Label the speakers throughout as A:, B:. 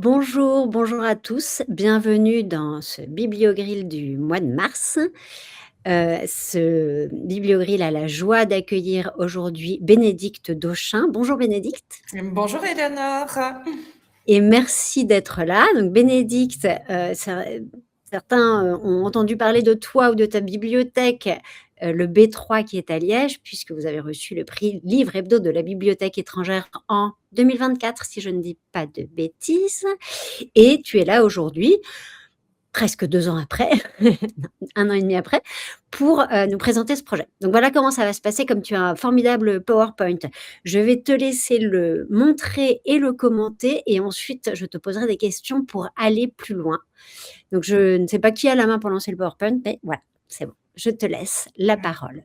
A: Bonjour, bonjour à tous. Bienvenue dans ce Bibliogrill du mois de mars. Ce Bibliogrill a la joie d'accueillir aujourd'hui Bénédicte Dauchin. Bonjour Bénédicte
B: Bonjour Eleonore.
A: et merci d'être là. Donc Bénédicte, certains, ont entendu parler de toi ou de ta bibliothèque, le B3 qui est à Liège, puisque vous avez reçu le prix Livre Hebdo de la Bibliothèque étrangère en 2024, si je ne dis pas de bêtises. Et tu es là aujourd'hui, presque 2 ans après, 1 an et demi après, pour, nous présenter ce projet. Donc voilà comment ça va se passer, comme tu as un formidable PowerPoint. Je vais te laisser le montrer et le commenter et ensuite je te poserai des questions pour aller plus loin. Donc je ne sais pas qui a la main pour lancer le PowerPoint, mais voilà, c'est bon. Je te laisse la parole.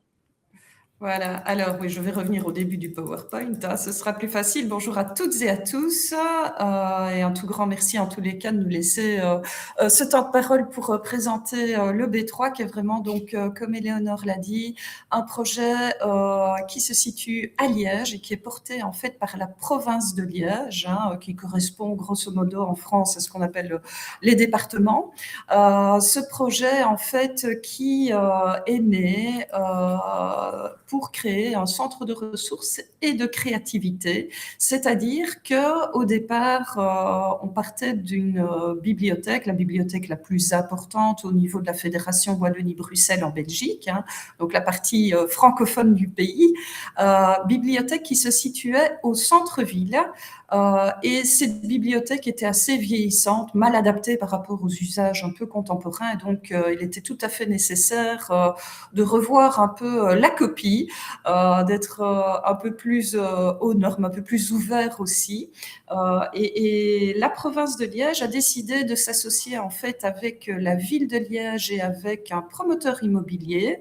B: Voilà, alors oui, je vais revenir au début du PowerPoint, hein, ce sera plus facile. Bonjour à toutes et à tous, et un tout grand merci en tous les cas de nous laisser ce temps de parole pour présenter le B3, qui est vraiment donc, comme Éléonore l'a dit, un projet qui se situe à Liège et qui est porté en fait par la province de Liège, hein, qui correspond grosso modo en France à ce qu'on appelle les départements. Ce projet en fait qui est né pour créer un centre de ressources et de créativité, c'est-à-dire qu'au départ, on partait d'une bibliothèque, la bibliothèque la plus importante au niveau de la Fédération Wallonie-Bruxelles en Belgique, hein, donc la partie francophone du pays, bibliothèque qui se situait au centre-ville, et cette bibliothèque était assez vieillissante, mal adaptée par rapport aux usages un peu contemporains, et donc il était tout à fait nécessaire de revoir un peu la copie, d'être un peu plus aux normes, un peu plus ouvert aussi. Et la province de Liège a décidé de s'associer en fait avec la ville de Liège et avec un promoteur immobilier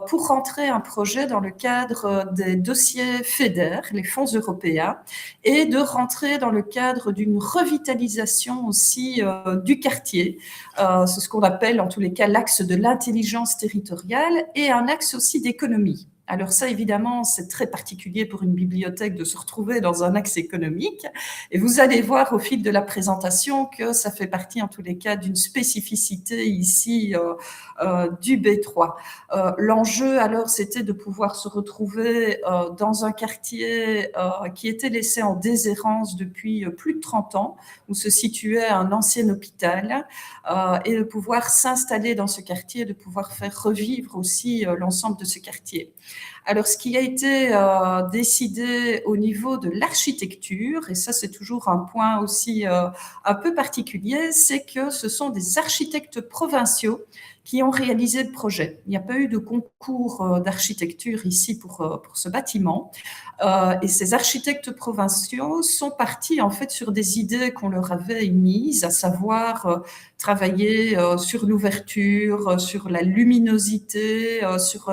B: pour rentrer un projet dans le cadre des dossiers FEDER, les fonds européens, et de rentrer dans le cadre d'une revitalisation aussi du quartier. C'est ce qu'on appelle en tous les cas l'axe de l'intelligence territoriale et un axe aussi d'économie. Alors ça, évidemment, c'est très particulier pour une bibliothèque de se retrouver dans un axe économique. Et vous allez voir au fil de la présentation que ça fait partie, en tous les cas, d'une spécificité ici du B3. L'enjeu, alors, c'était de pouvoir se retrouver dans un quartier qui était laissé en déshérence depuis plus de 30 ans, où se situait un ancien hôpital, et de pouvoir s'installer dans ce quartier, de pouvoir faire revivre aussi l'ensemble de ce quartier. Alors, ce qui a été décidé au niveau de l'architecture, et ça c'est toujours un point aussi un peu particulier, c'est que ce sont des architectes provinciaux qui ont réalisé le projet. Il n'y a pas eu de concours d'architecture ici pour ce bâtiment. Et ces architectes provinciaux sont partis en fait sur des idées qu'on leur avait émises, à savoir travailler sur l'ouverture, sur la luminosité, sur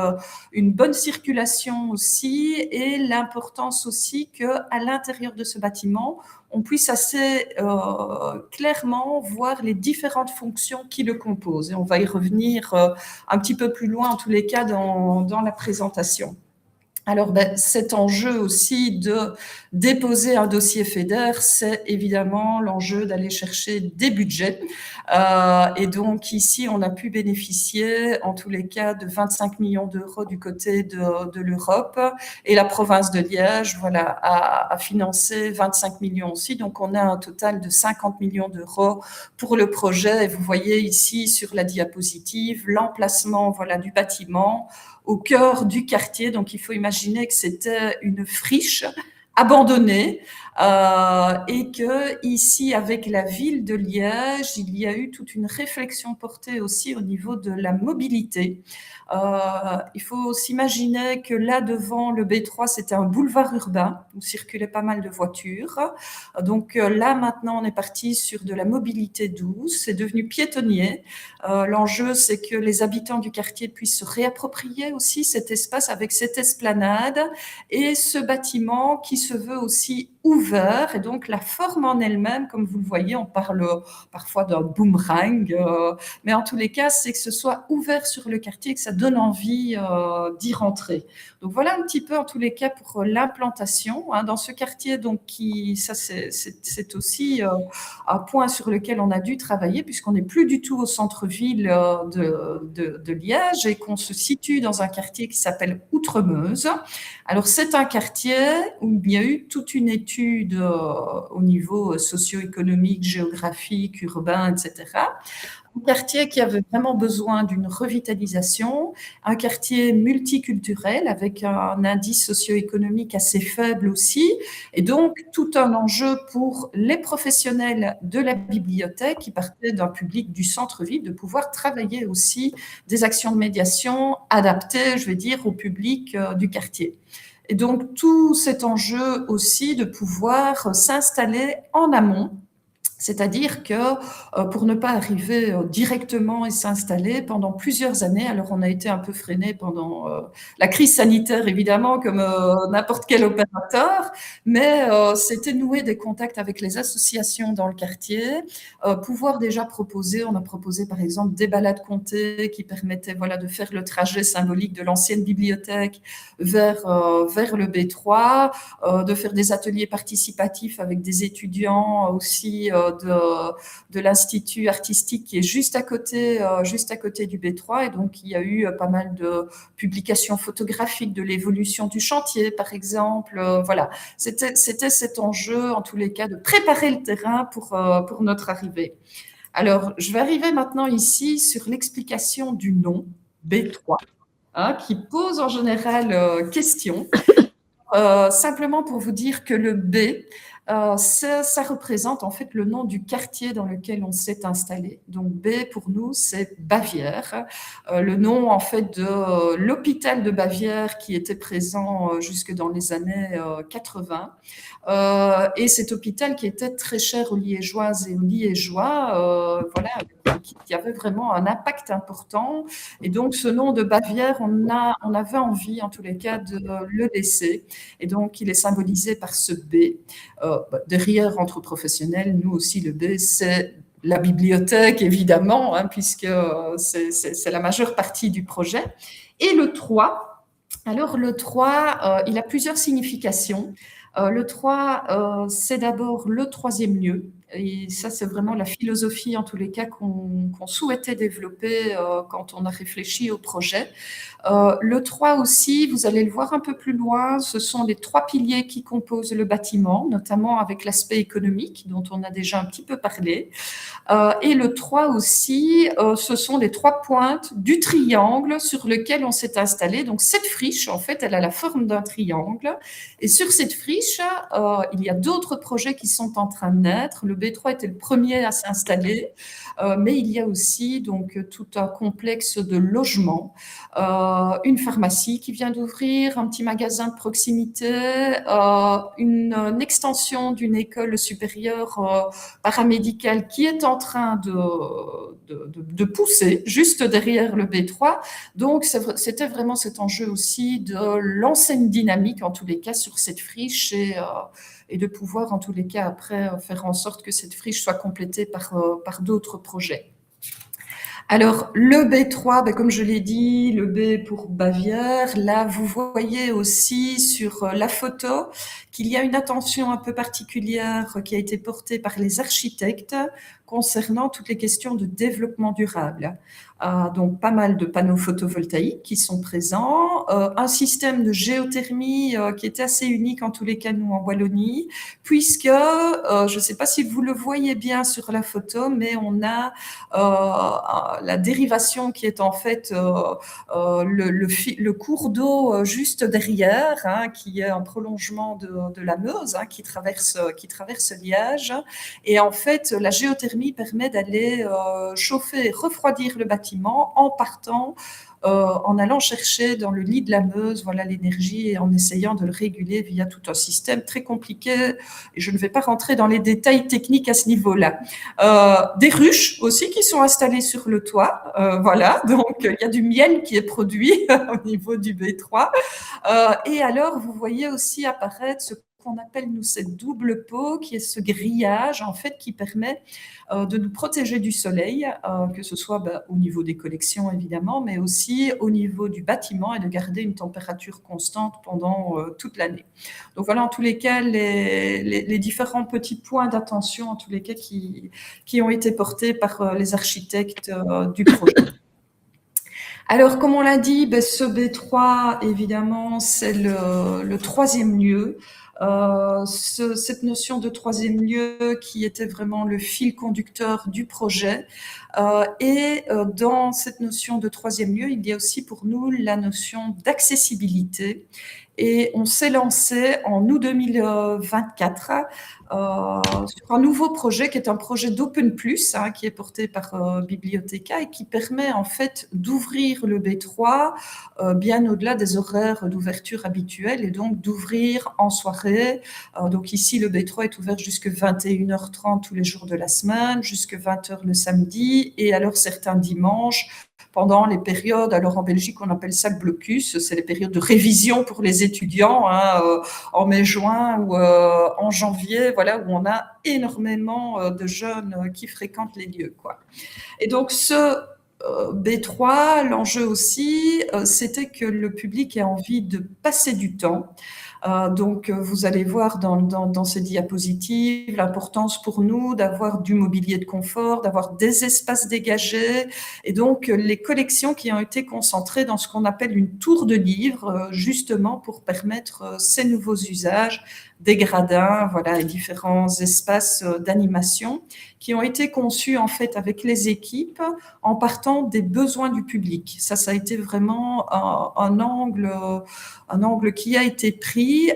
B: une bonne circulation aussi, et l'importance aussi qu'à l'intérieur de ce bâtiment, on puisse assez clairement voir les différentes fonctions qui le composent. Et on va y revenir un petit peu plus loin, en tous les cas, dans la présentation. Alors, cet enjeu aussi de déposer un dossier FEDER, c'est évidemment l'enjeu d'aller chercher des budgets. Et donc, ici, on a pu bénéficier, en tous les cas, de 25 millions d'euros du côté de l'Europe. Et la province de Liège, voilà, a financé 25 millions aussi. Donc, on a un total de 50 millions d'euros pour le projet. Et vous voyez ici, sur la diapositive, l'emplacement, voilà, du bâtiment au cœur du quartier. Donc, il faut imaginer que c'était une friche abandonnée et que ici, avec la ville de Liège, il y a eu toute une réflexion portée aussi au niveau de la mobilité. Il faut s'imaginer que là, devant le B3, c'était un boulevard urbain où circulaient pas mal de voitures. Donc là, maintenant, on est parti sur de la mobilité douce. C'est devenu piétonnier. L'enjeu, c'est que les habitants du quartier puissent se réapproprier aussi cet espace avec cette esplanade et ce bâtiment qui se veut aussi ouvert ouvert et donc la forme en elle-même, comme vous le voyez, on parle parfois d'un boomerang, mais en tous les cas, c'est que ce soit ouvert sur le quartier, que ça donne envie d'y rentrer. Donc voilà un petit peu en tous les cas pour l'implantation dans ce quartier. Donc ça c'est aussi un point sur lequel on a dû travailler puisqu'on n'est plus du tout au centre-ville de Liège et qu'on se situe dans un quartier qui s'appelle Outremeuse. Alors c'est un quartier où il y a eu toute une étude au niveau socio-économique, géographique, urbain, etc. Un quartier qui avait vraiment besoin d'une revitalisation, un quartier multiculturel avec un indice socio-économique assez faible aussi, et donc tout un enjeu pour les professionnels de la bibliothèque qui partaient d'un public du centre-ville de pouvoir travailler aussi des actions de médiation adaptées, je vais dire, au public du quartier. Et donc tout cet enjeu aussi de pouvoir s'installer en amont, c'est-à-dire que pour ne pas arriver directement et s'installer pendant plusieurs années, alors on a été un peu freiné pendant la crise sanitaire évidemment comme n'importe quel opérateur, mais c'était nouer des contacts avec les associations dans le quartier, pouvoir déjà proposer, on a proposé par exemple des balades comptées qui permettaient voilà, de faire le trajet symbolique de l'ancienne bibliothèque vers le B3, de faire des ateliers participatifs avec des étudiants aussi de l'Institut artistique qui est juste à côté du B3. Et donc, il y a eu pas mal de publications photographiques de l'évolution du chantier, par exemple. Voilà, c'était cet enjeu, en tous les cas, de préparer le terrain pour notre arrivée. Alors, je vais arriver maintenant ici sur l'explication du nom B3, qui pose en général question. Simplement pour vous dire que le B, ça représente en fait le nom du quartier dans lequel on s'est installé. Donc B pour nous, c'est Bavière, le nom en fait de l'hôpital de Bavière qui était présent jusque dans les années 80. Et cet hôpital qui était très cher aux Liégeoises et aux Liégeois, voilà, qui avait vraiment un impact important. Et donc ce nom de Bavière, on avait envie en tous les cas de le laisser. Et donc il est symbolisé par ce B. Derrière entre professionnels, nous aussi le B, c'est la bibliothèque évidemment, puisque c'est la majeure partie du projet. Et le 3, alors le 3, il a plusieurs significations. Le 3, c'est d'abord le troisième lieu. Et ça, c'est vraiment la philosophie, en tous les cas, qu'on souhaitait développer quand on a réfléchi au projet. Le 3 aussi, vous allez le voir un peu plus loin, ce sont les 3 piliers qui composent le bâtiment, notamment avec l'aspect économique, dont on a déjà un petit peu parlé. Et le 3 aussi, ce sont les 3 pointes du triangle sur lequel on s'est installé. Donc cette friche, en fait, elle a la forme d'un triangle. Et sur cette friche, il y a d'autres projets qui sont en train de naître. Le B3 était le premier à s'installer, mais il y a aussi donc tout un complexe de logements, une pharmacie qui vient d'ouvrir, un petit magasin de proximité, une extension d'une école supérieure paramédicale qui est en train de pousser juste derrière le B3. Donc, c'était vraiment cet enjeu aussi de lancer une dynamique, en tous les cas, sur cette friche et de pouvoir, en tous les cas, après, faire en sorte que cette friche soit complétée par d'autres projets. Alors, le B3, comme je l'ai dit, le B pour Bavière, là, vous voyez aussi sur la photo qu'il y a une attention un peu particulière qui a été portée par les architectes concernant toutes les questions de développement durable. Donc, pas mal de panneaux photovoltaïques qui sont présents, un système de géothermie qui était assez unique en tous les cas, nous, en Wallonie, puisque, je ne sais pas si vous le voyez bien sur la photo, mais on a la dérivation qui est en fait le cours d'eau juste derrière, qui est un prolongement de la Meuse, qui traverse Liège. Et en fait, la géothermie permet d'aller chauffer et refroidir le bâtiment en partant, en allant chercher dans le lit de la Meuse, voilà, l'énergie et en essayant de le réguler via tout un système très compliqué. Et je ne vais pas rentrer dans les détails techniques à ce niveau-là. Des ruches aussi qui sont installées sur le toit. Voilà, donc il y a du miel qui est produit au niveau du B3. Et alors, vous voyez aussi apparaître ce qu'on appelle, nous, cette double peau, qui est ce grillage, en fait, qui permet de nous protéger du soleil, que ce soit au niveau des collections, évidemment, mais aussi au niveau du bâtiment, et de garder une température constante pendant toute l'année. Donc voilà, en tous les cas, les différents petits points d'attention, en tous les cas, qui ont été portés par les architectes du projet. Alors, comme on l'a dit, ce B3, évidemment, c'est le troisième lieu. Cette notion de troisième lieu qui était vraiment le fil conducteur du projet. Et dans cette notion de troisième lieu, il y a aussi pour nous la notion d'accessibilité. Et on s'est lancé en août 2024 sur un nouveau projet qui est un projet d'Open Plus, qui est porté par Bibliotheca et qui permet en fait d'ouvrir le B3 bien au-delà des horaires d'ouverture habituels, et donc d'ouvrir en soirée. Donc ici, le B3 est ouvert jusqu'à 21h30 tous les jours de la semaine, jusqu'à 20h le samedi, et alors certains dimanches, pendant les périodes, alors en Belgique on appelle ça le blocus, c'est les périodes de révision pour les étudiants, en mai-juin ou en janvier, voilà, où on a énormément de jeunes qui fréquentent les lieux, quoi. Et donc ce B3, l'enjeu aussi, c'était que le public ait envie de passer du temps. Donc, vous allez voir dans ces diapositives l'importance pour nous d'avoir du mobilier de confort, d'avoir des espaces dégagés, et donc les collections qui ont été concentrées dans ce qu'on appelle une tour de livres, justement pour permettre ces nouveaux usages, des gradins, voilà, et différents espaces d'animation qui ont été conçus en fait avec les équipes en partant des besoins du public. Ça a été vraiment un angle qui a été pris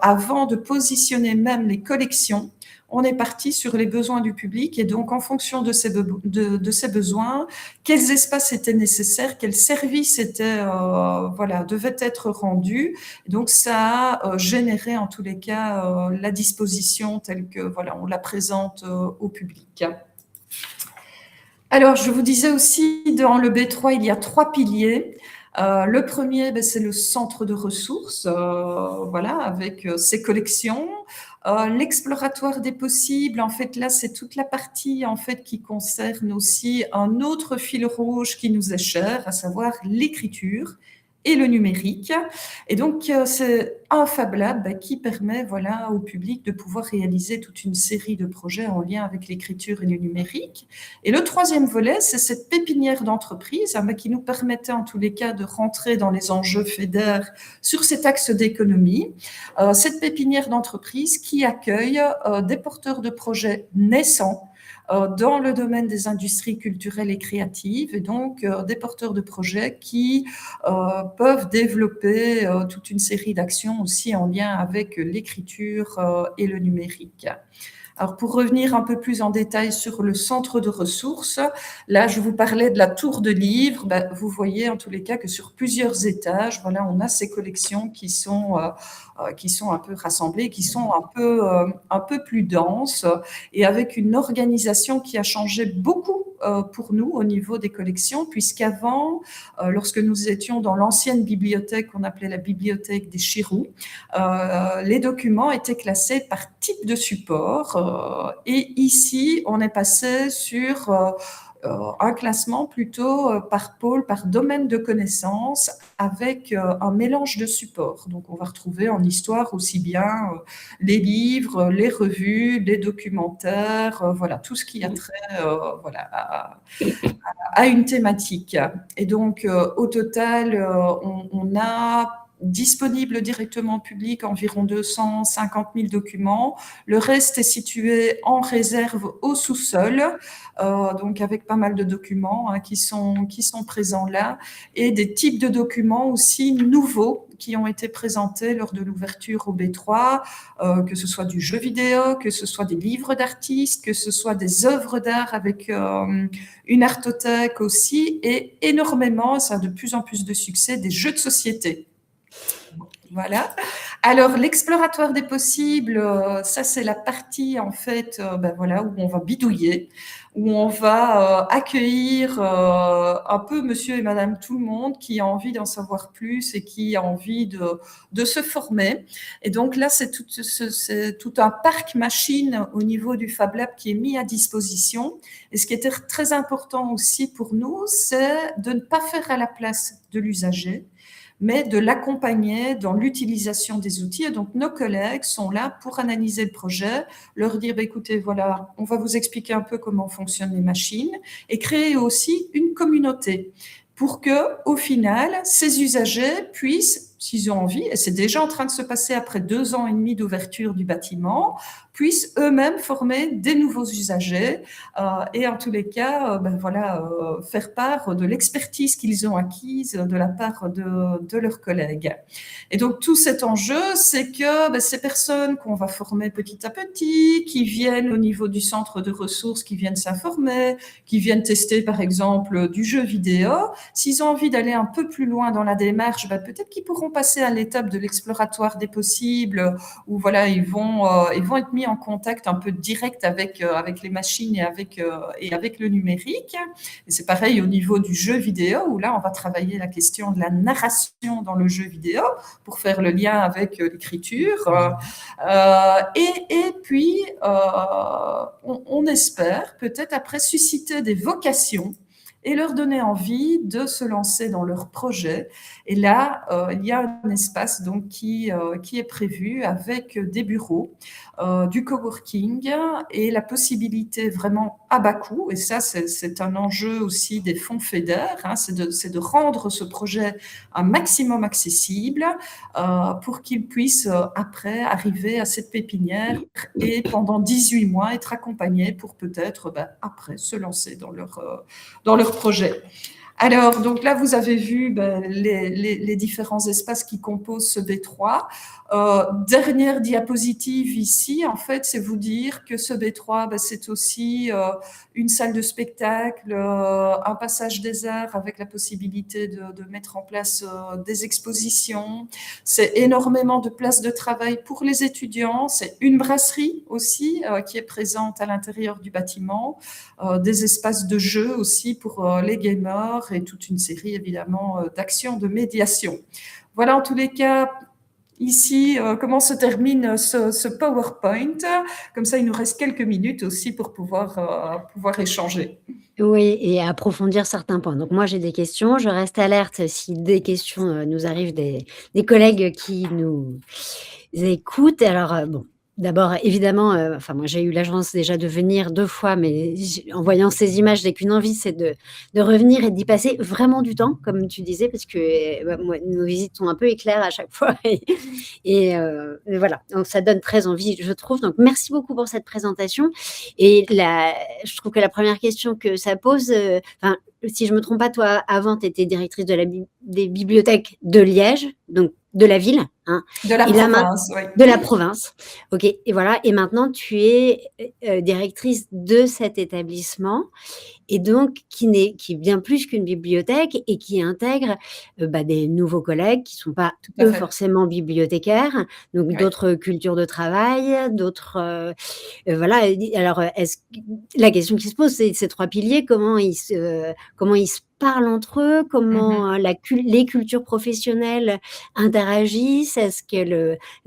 B: avant de positionner même les collections. On est parti sur les besoins du public, et donc en fonction de ces besoins, quels espaces étaient nécessaires, quels services devaient être rendus. Et donc ça a généré en tous les cas la disposition telle que on la présente au public. Alors, je vous disais aussi, dans le B3, il y a 3 piliers. Le premier, c'est le centre de ressources, avec ses collections. L'exploratoire des possibles, en fait, là, c'est toute la partie en fait qui concerne aussi un autre fil rouge qui nous est cher, à savoir l'écriture et le numérique. Et donc, c'est un Fab Lab qui permet au public de pouvoir réaliser toute une série de projets en lien avec l'écriture et le numérique. Et le troisième volet, c'est cette pépinière d'entreprise qui nous permettait en tous les cas de rentrer dans les enjeux FEDER sur cet axe d'économie. Cette pépinière d'entreprise qui accueille des porteurs de projets naissants dans le domaine des industries culturelles et créatives, et donc des porteurs de projets qui peuvent développer toute une série d'actions aussi en lien avec l'écriture et le numérique. Alors, pour revenir un peu plus en détail sur le centre de ressources, là, je vous parlais de la tour de livres. Vous voyez en tous les cas que sur plusieurs étages, on a ces collections qui sont un peu rassemblées, qui sont un peu plus denses, et avec une organisation qui a changé beaucoup pour nous au niveau des collections, puisqu'avant, lorsque nous étions dans l'ancienne bibliothèque qu'on appelait la bibliothèque des Chirous, les documents étaient classés par type de support, et ici, on est passé sur un classement plutôt par pôle, par domaine de connaissances, avec un mélange de supports. Donc, on va retrouver en histoire aussi bien les livres, les revues, les documentaires, tout ce qui a trait à une thématique. Et donc, au total, on a disponible directement au public environ 250 000 documents. Le reste est situé en réserve au sous-sol, donc avec pas mal de documents qui sont présents là, et des types de documents aussi nouveaux qui ont été présentés lors de l'ouverture au B3, que ce soit du jeu vidéo, que ce soit des livres d'artistes, que ce soit des œuvres d'art avec une artothèque aussi, et énormément, ça a de plus en plus de succès, des jeux de société. Voilà. Alors, l'exploratoire des possibles, ça c'est la partie en fait, où on va bidouiller. où on va accueillir un peu monsieur et madame tout le monde qui a envie d'en savoir plus et qui a envie de se former. Et donc là, c'est tout un parc machine au niveau du Fab Lab qui est mis à disposition. Et ce qui était très important aussi pour nous, c'est de ne pas faire à la place de l'usager, mais de l'accompagner dans l'utilisation des outils. Et donc, nos collègues sont là pour analyser le projet, leur dire, bah, écoutez, voilà, on va vous expliquer un peu comment fonctionnent les machines et créer aussi une communauté pour que, au final, ces usagers puissent, s'ils ont envie, et c'est déjà en train de se passer après 2 ans et demi d'ouverture du bâtiment, puissent eux-mêmes former des nouveaux usagers et en tous les cas, faire part de l'expertise qu'ils ont acquise de la part de leurs collègues. Et donc tout cet enjeu, c'est que ces personnes qu'on va former petit à petit, qui viennent au niveau du centre de ressources, qui viennent s'informer, qui viennent tester par exemple du jeu vidéo, s'ils ont envie d'aller un peu plus loin dans la démarche, peut-être qu'ils pourront passer à l'étape de l'exploratoire des possibles, où voilà, ils vont être mis en contact un peu direct avec les machines et avec le numérique. Et c'est pareil au niveau du jeu vidéo, où là, on va travailler la question de la narration dans le jeu vidéo pour faire le lien avec l'écriture. Et puis, on espère peut-être après susciter des vocations et leur donner envie de se lancer dans leur projet. Et là, il y a un espace donc qui est prévu avec des bureaux, du coworking et la possibilité vraiment à bas coût. Et ça, c'est un enjeu aussi des fonds FEDER, hein, c'est de rendre ce projet un maximum accessible pour qu'ils puissent après arriver à cette pépinière et pendant 18 mois être accompagnés pour peut-être après se lancer dans leur projet. Alors, donc là, vous avez vu les différents espaces qui composent ce B3. Dernière diapositive ici, en fait, c'est vous dire que ce B3, c'est aussi une salle de spectacle, un passage des arts avec la possibilité de mettre en place des expositions. C'est énormément de places de travail pour les étudiants. C'est une brasserie aussi qui est présente à l'intérieur du bâtiment, des espaces de jeu aussi pour les gamers et toute une série évidemment d'actions de médiation. Voilà en tous les cas ici comment se termine ce PowerPoint. Comme ça, il nous reste quelques minutes aussi pour pouvoir échanger.
A: Oui, et approfondir certains points. Donc moi, j'ai des questions, je reste alerte si des questions, nous arrivent des collègues qui nous écoutent. Alors, bon, d'abord évidemment, enfin moi j'ai eu la chance déjà de venir 2 fois, mais en voyant ces images, j'ai qu'une envie, c'est de revenir et d'y passer vraiment du temps, comme tu disais, parce que, moi nos visites sont un peu éclairs à chaque fois et voilà, donc ça donne très envie, je trouve. Donc merci beaucoup pour cette présentation et je trouve que la première question que ça pose, enfin, si je me trompe pas, toi, avant, tu étais directrice des bibliothèques de Liège, donc de la ville, hein,
B: De la
A: et là
B: province, oui.
A: de la province. OK, et voilà, et maintenant tu es, directrice de cet établissement et donc qui est bien plus qu'une bibliothèque et qui intègre, des nouveaux collègues qui sont pas,
B: Tout à
A: eux,
B: fait.
A: forcément bibliothécaires, donc
B: Oui.
A: d'autres cultures de travail, d'autres, voilà. Et alors, est-ce q la question qui se pose, c'est ces 3 piliers, comment ils se parlent entre eux?
B: Mhm.
A: Comment, les cultures professionnelles interagissent? Est-ce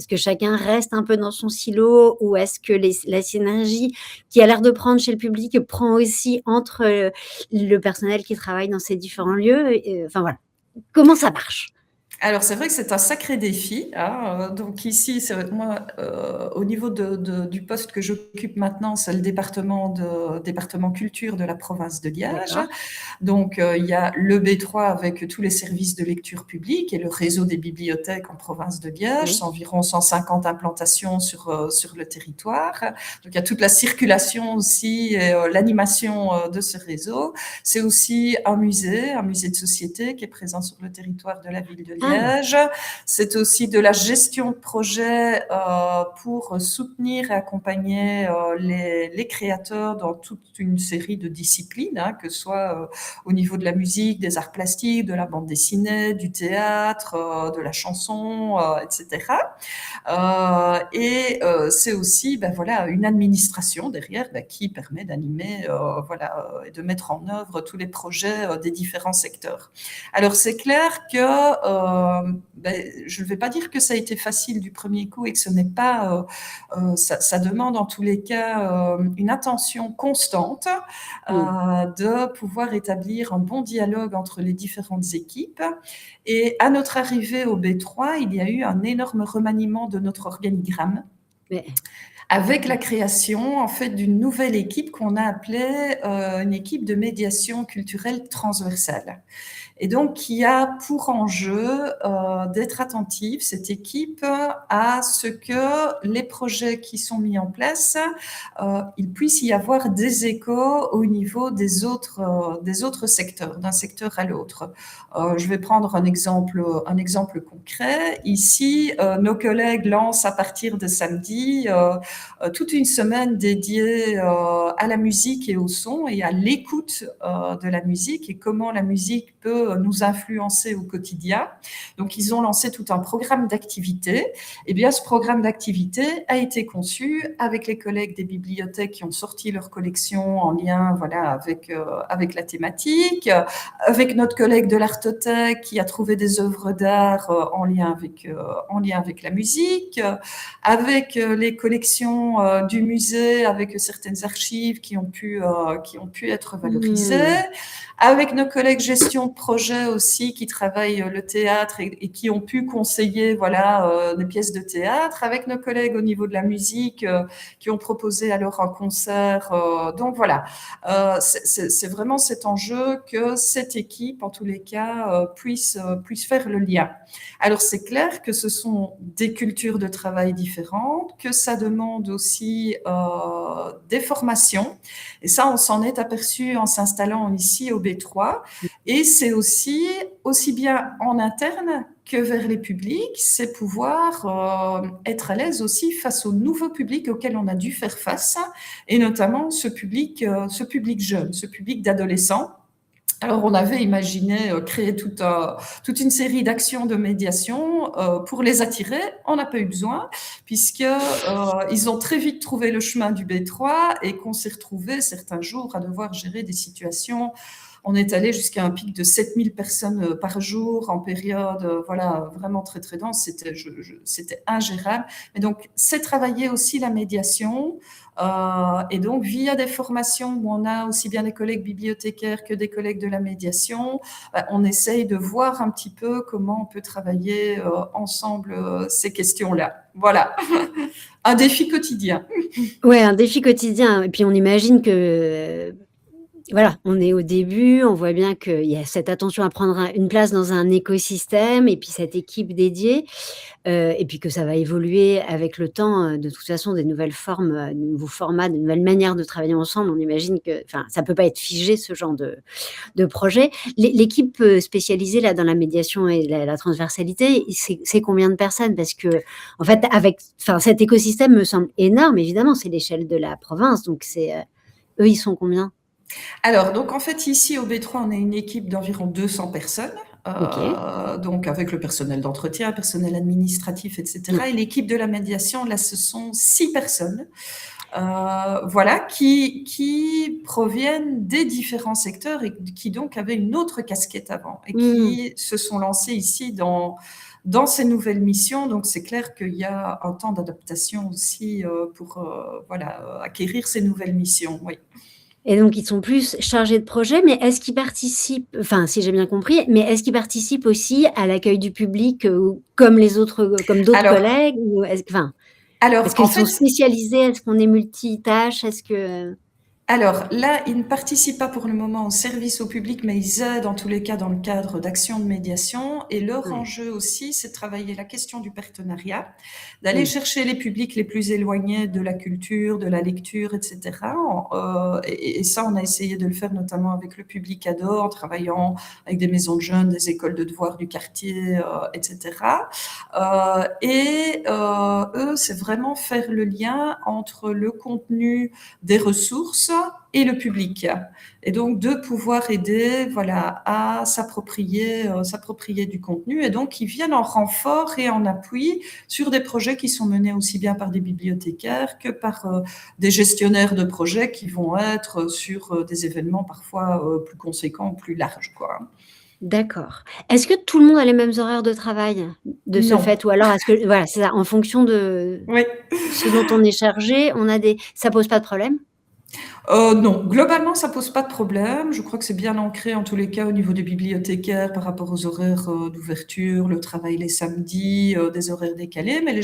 A: que chacun reste un peu dans son silo ou est-ce que la synergie qui a l'air de prendre chez le public prend aussi entre, le personnel qui travaille dans ces différents lieux? Et enfin voilà, comment ça marche?
B: Alors c'est vrai que c'est un sacré défi, hein, donc ici, c'est vrai que moi, au niveau du poste que j'occupe maintenant, c'est le département culture de la province de Liège.
A: D'accord.
B: Donc il y a le B3 avec tous les services de lecture publique et le réseau des bibliothèques en province de Liège. C'est
A: Oui.
B: environ 150 implantations sur le territoire. Donc il y a toute la circulation aussi et l'animation de ce réseau. C'est aussi un musée de société qui est présent sur le territoire de la ville de Liège.
A: Ah!
B: Liège. C'est aussi de la gestion de projet, pour soutenir et accompagner, les créateurs dans toute une série de disciplines, hein, que ce soit, au niveau de la musique, des arts plastiques, de la bande dessinée, du théâtre, de la chanson, et cetera. C'est aussi, ben voilà, une administration derrière, bah, qui permet d'animer, voilà, et de mettre en œuvre tous les projets, des différents secteurs. Alors c'est clair que, je ne vais pas dire que ça a été facile du premier coup et que ce n'est pas, ça demande en tous les cas, une attention constante,
A: Mmh.
B: de pouvoir établir un bon dialogue entre les différentes équipes. Et à notre arrivée au B3, il y a eu un énorme remaniement de notre organigramme
A: Mais
B: avec la
A: d'accord.
B: création en fait d'une nouvelle équipe qu'on a appelée, une équipe de médiation culturelle transversale. Et donc qui a pour enjeu, d'être attentive, cette équipe, à ce que les projets qui sont mis en place, il puisse y avoir des échos au niveau des autres secteurs, d'un secteur à l'autre. Je vais prendre un exemple concret. Ici, nos collègues lancent à partir de samedi, toute une semaine dédiée, à la musique et au son et à l'écoute, de la musique et comment la musique peut nous influencer au quotidien. Donc, ils ont lancé tout un programme d'activités. Et bien, ce programme d'activités a été conçu avec les collègues des bibliothèques qui ont sorti leur collection en lien, voilà, avec la thématique, avec notre collègue de l'Artothèque qui a trouvé des œuvres d'art, en lien avec la musique, avec les collections du musée, avec certaines archives qui ont pu être valorisées,
A: Mmh.
B: avec nos collègues gestion de projet aussi qui travaillent le théâtre et qui ont pu conseiller voilà des pièces de théâtre, avec nos collègues au niveau de la musique qui ont proposé alors un concert. Donc voilà, c'est vraiment cet enjeu que cette équipe, en tous les cas, puisse faire le lien. Alors c'est clair que ce sont des cultures de travail différentes, que ça demande aussi des formations. Et ça, on s'en est aperçu en s'installant ici au B3. Et c'est aussi bien en interne que vers les publics, c'est pouvoir être à l'aise aussi face au nouveau public auquel on a dû faire face, et notamment ce public jeune, ce public d'adolescents. Alors, on avait imaginé créer toute une série d'actions de médiation pour les attirer. On n'a pas eu besoin, puisque ils ont très vite trouvé le chemin du B3 et qu'on s'est retrouvé certains jours à devoir gérer des situations. On est allé jusqu'à un pic de 7000 personnes par jour en période voilà, vraiment très très dense. C'était ingérable. Et donc, c'est travailler aussi la médiation. Et donc, via des formations où on a aussi bien des collègues bibliothécaires que des collègues de la médiation, on essaye de voir un petit peu comment on peut travailler ensemble ces questions-là. Voilà, un défi quotidien.
A: Ouais, un défi quotidien et puis on imagine que, voilà, on est au début, on voit bien qu'il y a cette attention à prendre une place dans un écosystème et puis cette équipe dédiée, et puis que ça va évoluer avec le temps, de toute façon des nouvelles formes, de nouveaux formats, de nouvelles manières de travailler ensemble. On imagine que enfin, ça peut pas être figé ce genre de projet. L'équipe, spécialisée là dans la médiation et la transversalité, c'est combien de personnes? Parce qu'en fait avec enfin cet écosystème me semble énorme évidemment, c'est l'échelle de la province donc eux ils sont combien?
B: Alors, donc en fait, ici au B3, on est une équipe d'environ 200 personnes.
A: OK.
B: Donc avec le personnel d'entretien, personnel administratif,
A: Mmh.
B: etc. Et l'équipe de la médiation, là, ce sont 6 personnes. Voilà, qui proviennent des différents secteurs et qui donc avaient une autre casquette avant et
A: Mmh.
B: qui se sont lancés ici dans ces nouvelles missions. Donc c'est clair qu'il y a un temps d'adaptation aussi pour voilà, acquérir ces nouvelles missions. Oui.
A: Et donc ils sont plus chargés de projet, mais est-ce qu'ils participent enfin si j'ai bien compris, mais est-ce qu'ils participent aussi à l'accueil du public, comme les autres, comme d'autres
B: Alors,
A: collègues ou est-ce enfin,
B: alors
A: est-ce
B: en
A: qu'ils sont
B: fait,
A: spécialisés? Est-ce qu'on est multitâches? Est-ce que
B: Alors là, ils ne participent pas pour le moment au service au public, mais ils aident en tous les cas dans le cadre d'actions de médiation. Et leur
A: Ouais.
B: enjeu aussi, c'est de travailler la question du partenariat, d'aller
A: Mmh.
B: chercher les publics les plus éloignés de la culture, de la lecture, etc. Et ça, on a essayé de le faire notamment avec le public ado, en travaillant avec des maisons de jeunes, des écoles de devoirs du quartier, etc. Eux, c'est vraiment faire le lien entre le contenu des ressources et le public. Et donc de pouvoir aider, voilà, à s'approprier du contenu. Et donc ils viennent en renfort et en appui sur des projets qui sont menés aussi bien par des bibliothécaires que par des gestionnaires de projets qui vont être sur des événements parfois plus conséquents, plus larges, quoi.
A: D'accord. Est-ce que tout le monde a les mêmes horaires de travail, de ce
B: Non.
A: fait? Ou alors est-ce que voilà, c'est ça, en fonction de
B: Oui.
A: ce dont on est chargé, on a des ça pose pas de problème?
B: Non, globalement, ça pose pas de problème. Je crois que c'est bien ancré, en tous les cas, au niveau des bibliothécaires par rapport aux horaires d'ouverture, le travail les samedis, des horaires décalés. Mais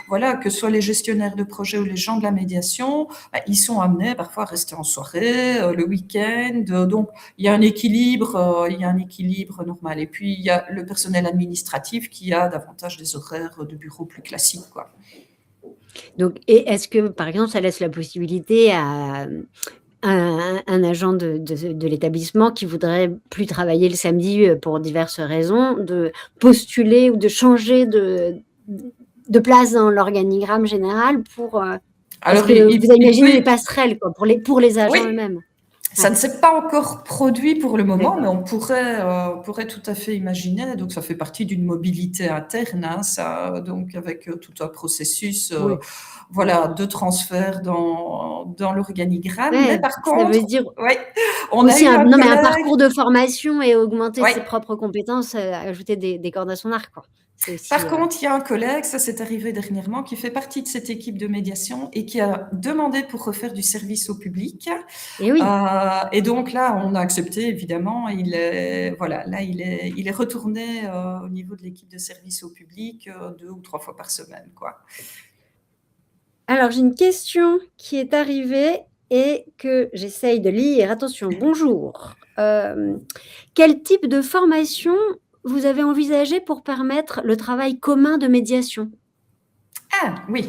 B: voilà, que ce soit les gestionnaires de projets ou les gens de la médiation, bah, ils sont amenés parfois à rester en soirée, le week-end. Donc, il y a un équilibre normal. Et puis, il y a le personnel administratif qui a davantage des horaires de bureau plus classiques, quoi.
A: Donc et est-ce que, par exemple, ça laisse la possibilité à, un agent de l'établissement qui voudrait plus travailler le samedi, pour diverses raisons, de postuler ou de changer de place dans l'organigramme général pour, est-ce
B: Alors,
A: que vous avez
B: il
A: imaginé
B: peut
A: des passerelles quoi, pour les agents
B: oui,
A: eux-mêmes?
B: ça
A: Ouais,
B: ne s'est pas encore produit pour le moment, mais
A: d'accord.
B: on pourrait tout à fait imaginer. Donc, ça fait partie d'une mobilité interne, hein, ça, donc avec tout un processus,
A: Oui.
B: voilà, de transfert dans l'organigramme. Mais
A: Ouais,
B: par
A: ça veut
B: contre,
A: dire
B: oui, on a
A: aussi
B: eu
A: un
B: un
A: non mais un
B: collègue,
A: parcours de formation et augmenter
B: oui.
A: ses propres compétences, ajouter des cordes à son arc quoi. C'est
B: Par
A: aussi,
B: contre, il y a un collègue, ça s'est arrivé dernièrement, qui fait partie de cette équipe de médiation et qui a demandé pour refaire du service au public.
A: et oui.
B: Et donc là, on a accepté évidemment. Il est voilà, là, il est retourné, au niveau de l'équipe de service au public, 2 ou 3 fois par semaine, quoi.
A: Alors, j'ai une question qui est arrivée et que j'essaye de lire. Attention, bonjour. Quel type de formation vous avez envisagé pour permettre le travail commun de médiation?
B: Ah oui,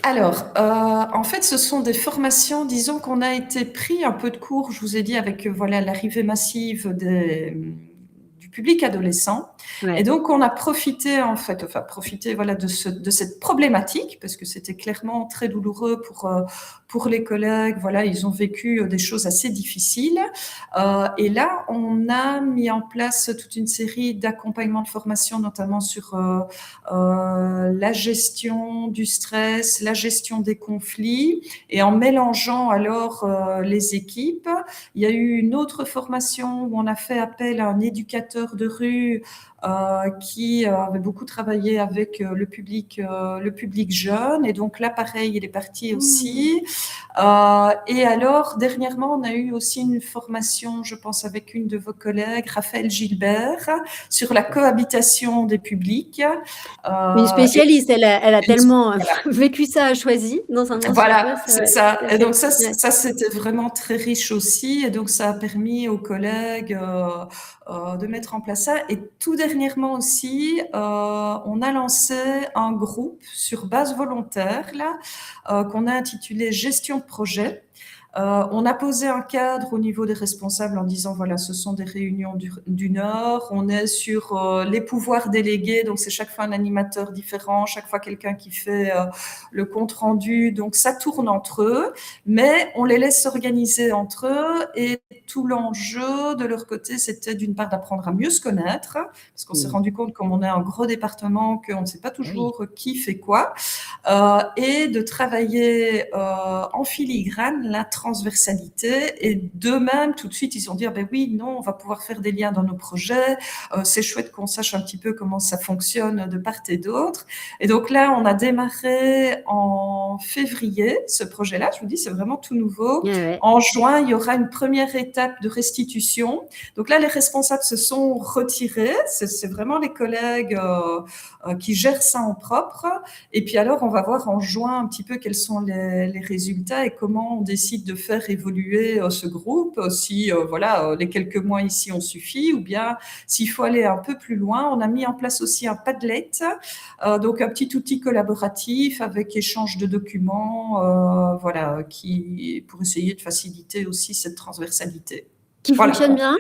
B: alors, en fait, ce sont des formations, disons qu'on a été pris un peu de court, je vous ai dit, avec, voilà, l'arrivée massive du public adolescent. Et
A: Ouais.
B: donc on a profité, en fait, enfin profité, voilà, de cette problématique, parce que c'était clairement très douloureux pour les collègues. Voilà, ils ont vécu, des choses assez difficiles. Et là, on a mis en place toute une série d'accompagnements de formation, notamment sur, la gestion du stress, la gestion des conflits, et en mélangeant alors les équipes. Il y a eu une autre formation où on a fait appel à un éducateur de rue qui avait beaucoup travaillé avec le public jeune. Et donc là, pareil, il est parti
A: Mmh.
B: aussi. Et alors, dernièrement, on a eu aussi une formation, je pense, avec une de vos collègues, Raphaël Gilbert, sur la cohabitation des publics.
A: Une
B: Et
A: spécialiste, elle a
B: une
A: tellement,
B: voilà.
A: vécu ça à Choisy, dans un ancien
B: Voilà,
A: poste,
B: c'est
A: ouais,
B: ça.
A: tout à
B: Et
A: fait.
B: donc ça,
A: Ouais.
B: c'était vraiment très riche aussi. Et donc ça a permis aux collègues de mettre en place ça. Et tout dernièrement aussi, on a lancé un groupe sur base volontaire là, qu'on a intitulé Gestion de projet. On a posé un cadre au niveau des responsables en disant voilà, ce sont des réunions d'une heure. On est sur les pouvoirs délégués, donc c'est chaque fois un animateur différent, chaque fois quelqu'un qui fait le compte rendu. Donc ça tourne entre eux, mais on les laisse s'organiser entre eux. Et tout l'enjeu de leur côté, c'était d'une part d'apprendre à mieux se connaître, parce qu'on s'est
A: Mmh.
B: rendu compte, comme on est un gros département, qu'on ne sait pas
A: Bah oui.
B: toujours qui fait quoi, et de travailler en filigrane la transversalité. Et d'eux-mêmes, tout de suite, ils ont dit ah ben oui, non, on va pouvoir faire des liens dans nos projets. C'est chouette qu'on sache un petit peu comment ça fonctionne de part et d'autre. Et donc là, on a démarré en février ce projet-là. Je vous dis, c'est vraiment tout nouveau.
A: Ouais, ouais.
B: En juin, il y aura une première étape de restitution. Donc là, les responsables se sont retirés. C'est vraiment les collègues qui gèrent ça en propre. Et puis alors, on va voir en juin un petit peu quels sont les résultats et comment on décide de de faire évoluer ce groupe, si voilà, les quelques mois ici ont suffi, ou bien s'il faut aller un peu plus loin. On a mis en place aussi un Padlet, donc un petit outil collaboratif avec échange de documents, voilà, pour essayer de faciliter aussi cette transversalité.
A: Qui
B: Voilà.
A: fonctionne bien?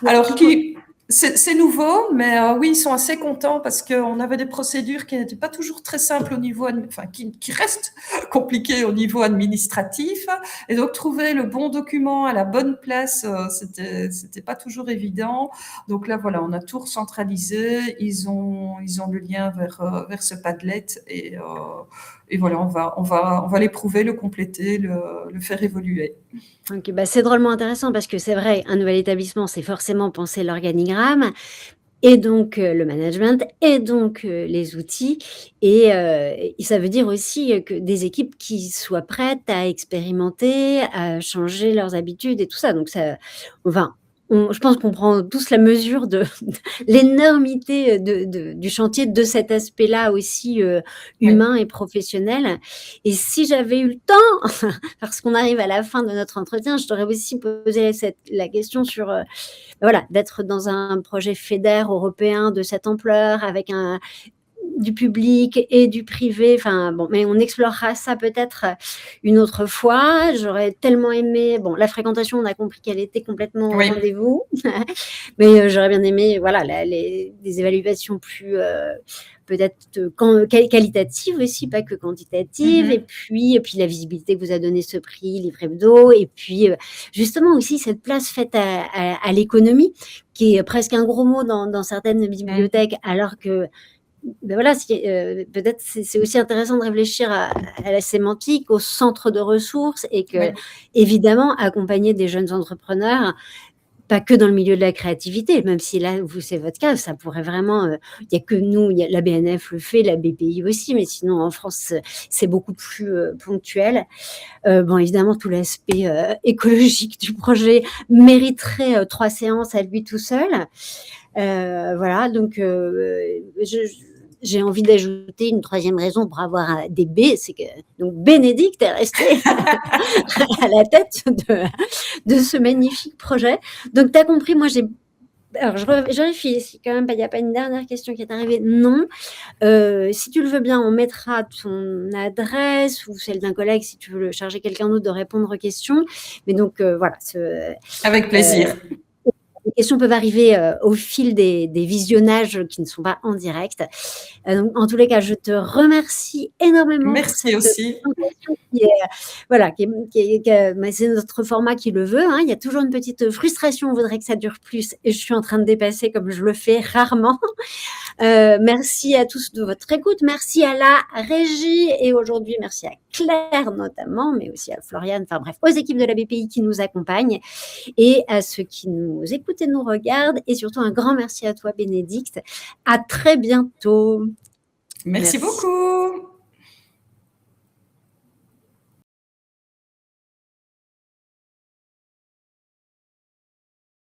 B: Alors, c'est nouveau, mais oui, ils sont assez contents parce qu'on avait des procédures qui n'étaient pas toujours très simples au niveau, enfin, qui restent compliquées au niveau administratif. Et donc, trouver le bon document à la bonne place, c'était pas toujours évident. Donc là, voilà, on a tout recentralisé. Ils ont le lien vers ce Padlet et voilà, on va l'éprouver, le compléter, le faire évoluer.
A: OK, bah, c'est drôlement intéressant parce que c'est vrai, un nouvel établissement, c'est forcément penser l'organigramme et donc le management et donc les outils et ça veut dire aussi, que des équipes qui soient prêtes à expérimenter, à changer leurs habitudes et tout ça. Donc ça enfin, je pense qu'on prend tous la mesure de l'énormité du chantier, de cet aspect-là aussi,
B: Oui.
A: humain et professionnel et si j'avais eu le temps, parce qu'on arrive à la fin de notre entretien, je t'aurais aussi posé la question sur, voilà, d'être dans un projet FEDER européen de cette ampleur avec du public et du privé, enfin bon, mais on explorera ça peut-être une autre fois. J'aurais tellement aimé, bon, la fréquentation, on a compris qu'elle était complètement au
B: Oui.
A: rendez-vous, mais j'aurais bien aimé, voilà, des évaluations plus peut-être qualitatives aussi, pas que quantitatives, et
B: Mhm.
A: puis la visibilité que vous a donné ce prix Livre Hebdo, et puis justement aussi cette place faite à l'économie, qui est presque un gros mot dans certaines
B: Mhm.
A: bibliothèques, alors que ben voilà, peut-être c'est aussi intéressant de réfléchir à la sémantique, au centre de ressources et que,
B: Oui.
A: évidemment, accompagner des jeunes entrepreneurs, pas que dans le milieu de la créativité, même si là, vous, c'est votre cas, ça pourrait vraiment, il y a que nous, il y a la BNF le fait, la BPI aussi, mais sinon en France, c'est beaucoup plus ponctuel. Bon, évidemment, tout l'aspect écologique du projet mériterait 3 séances à lui tout seul. Voilà, donc j'ai envie d'ajouter une troisième raison pour avoir des B, c'est que donc Bénédicte est restée à la tête de ce magnifique projet. Donc tu as compris, moi alors je réfléchis quand même, il n'y a pas une dernière question qui est arrivée? Non. Si tu le veux bien, on mettra ton adresse ou celle d'un collègue si tu veux charger quelqu'un d'autre de répondre aux questions. Mais donc voilà,
B: Avec
A: heu
B: plaisir.
A: les questions peuvent arriver, au fil des visionnages qui ne sont pas en direct. Donc en tous les cas, je te remercie énormément pour
B: Merci
A: cette
B: aussi.
A: présentation qui est, voilà, mais c'est notre format qui le veut, hein. Il y a toujours une petite frustration, on voudrait que ça dure plus et je suis en train de dépasser comme je le fais rarement. Merci à tous de votre écoute. Merci à la régie et aujourd'hui, merci à Claire notamment, mais aussi à Floriane, enfin bref, aux équipes de la BPI qui nous accompagnent et à ceux qui nous écoutent et nous regardent et surtout un grand merci à toi Bénédicte. À très bientôt.
B: Merci
A: Merci.
B: beaucoup.